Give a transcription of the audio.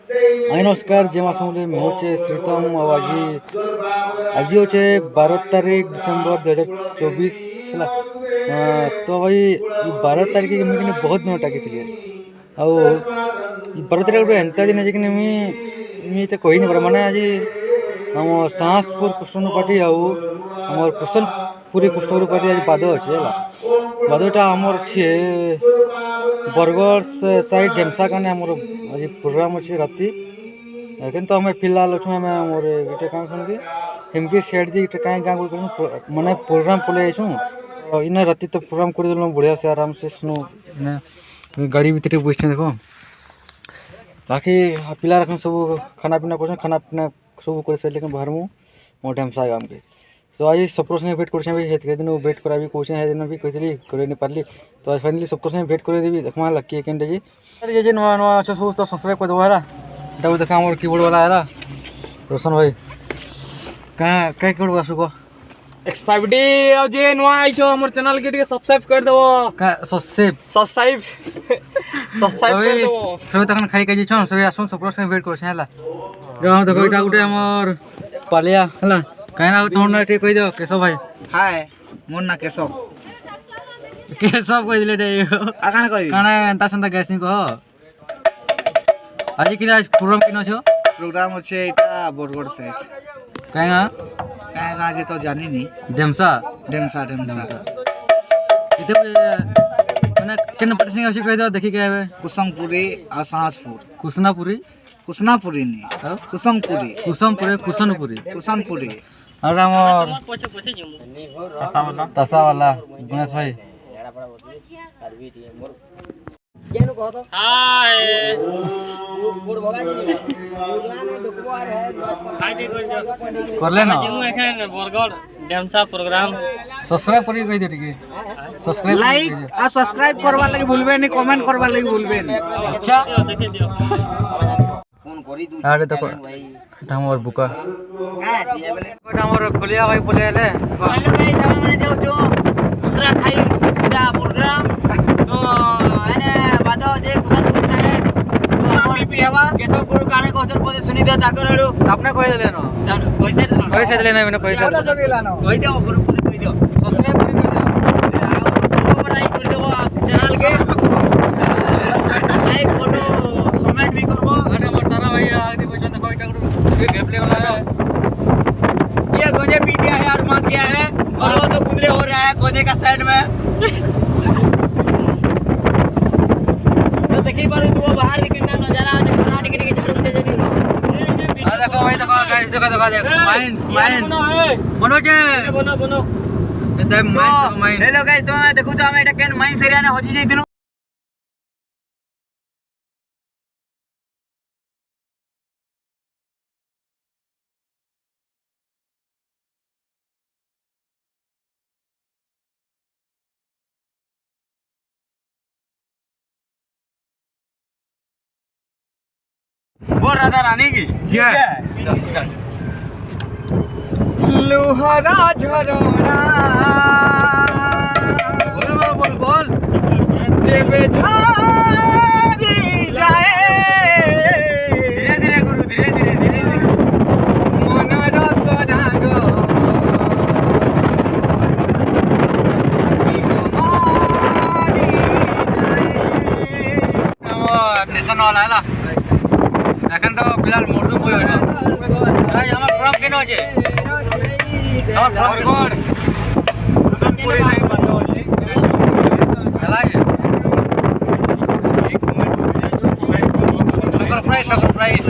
हाय नमस्कार जय माँ समले मैं होचे श्रीतम और आज होचे 12 तारीख डिसेम्बर 2024 है। तो भाई 12 तारीख के मुझे बहुत दिन टाकी थी ଆଉ 12 ତାରିଖ ଗୋଟେ ଏନ୍ତା ଦିନ ଯେ କି ମୁଇଁ ଏତେ କହି ନାଇଁ ପାରେ ମାନେ ଆଜି ଆମ ସାହସପୁର କୃଷ୍ଣ ପାର୍ଟି ଆଉ ଆମର କୃଷ୍ଣପୁରୀ କୃଷ୍ଣପୁର ପାର୍ଟି ଆଜି ବାଦ ଅଛେ ହେଲା। ବାଦଟା ଆମର ଅଛେ ବରଗଡ଼ ସାଇଡ୍ ଢେମସା କାନେ ଆମର ଆଜି ପ୍ରୋଗ୍ରାମ ଅଛେ ରାତି କିନ୍ତୁ ଆମେ ଫିଲହାଲ ଅଛୁ ଆମେ ଆମର ଗୋଟେ କାଣା ଶୁଣିକି ହେମକି ସେଟ୍ ଯେ କାଁ ଗାଁ ମାନେ ପ୍ରୋଗ୍ରାମ ପଲେଇ ଆଇଛୁଁ ଇନା ରାତି ତ ପ୍ରୋଗ୍ରାମ କରିଦେଲୁ ବଢ଼ିଆ ସେ ଆରାମସେ ଶୁଣୁ गाड़ी भीतर बसते देख बाकी पिला रख सब खाना पीना कर खाना पीना सब कर सारे बाहर मो ढेमसा गाम के तो आज सप्रो संगे भेट कर दिन भेट करा कौन दिन भी कही कर नहीं पार्ली तो आज फाइनाली सप्रो संगे भेट करदेवी देखा लकी केन जे नुआ नुआ अच्छे सब तो सब्सक्राइब कर देव है इटा देखा मोर कीबोर्ड वाला है रोशन भाई कहाँ कहीं कीबोर्ड आसु कह एक्स5D और जे नुआ आइछो हमर चैनल के सब्सक्राइब कर देबो का सब्सक्राइब कर देबो सब तखन खाई के छन सब आसु सप्रो संगे भेट करछ हला जो हम देखो इटा गुटे हमर पालिया हला कहना तोर ना ठीक कहि दो केशव भाई हाय मोर ना केशव कहि दिले दे आकान कहि काना एंता संता गैसिंग कह आज कि आज प्रोग्राम किनो छो प्रोग्राम अछि इटा बरगड़ से कहना कहाँ जे तो जानी नहीं ढेमसा ढेमसा इते माने केन पटसिंग अछि कहि दो देखि के आबे कुसुमपुरी आ साहसपुर कुसनापुरी नहीं कुसुमपुरी और हमर तसा वाला गणेश भाई हाय करले ना जेमु एखन बरगड़ ढेमसा प्रोग्राम सब्सक्राइब करी कहि दे ठीक सब्सक्राइब लाइक आ सब्सक्राइब करबा लागि भूलबे नहीं कमेंट करबा लागि भूलबे नहीं अच्छा देखि दियो फोन करी दू अरे देखो एटा हमर बुका एटा हमर खोलिया भाई बोले ले हेलो गाइस हम माने जाऊ जो दूसरा खाई एटा प्रोग्राम तो एने बादो जे कुसुमपुर से दूसरा पीपी हवा केशवपुर काने कोचर पदे सुनी दे ताकर हेडो आपने कहि देले न पैसा देले ना मैंने पैसा कहि दो ग्रुप पदे कहि दो सब्सक्राइब करी कर दो चैनल के लाइक फॉलो कमेंट भी करबो अरे हमर तारा भाई आदि बचन देखो इटा गुटे गेमप्ले वाला है ये गोजे पी दिया है और मार गया है और वो तो खुले हो रहा है गोजे का साइड में तो देखिए पर तू बाहर दिखना नजारा आज खाना टिकट के झाड़ू से जरी आ देखो भाई देखो गाइस देखो देख माइंड बनो जे बनो एते माइंड हेलो गाइस तो मैं देखू तो हम एटा केन माइंड एरिया ने होजी जइदिनु वो राधा रानी की लोहारा झरोना बोल जेबे झारी जाए धीरे धीरे गुरु धीरे मन रस जागो नेशन वाला है এখন তো বিলাল মরদু বই হইলো ভাই আমার প্রোগ্রাম কেন আছে আমার প্রোগ্রাম কুসুমপুরি সাইড বন্ধ আছে হেলা আছে সকল প্রাইস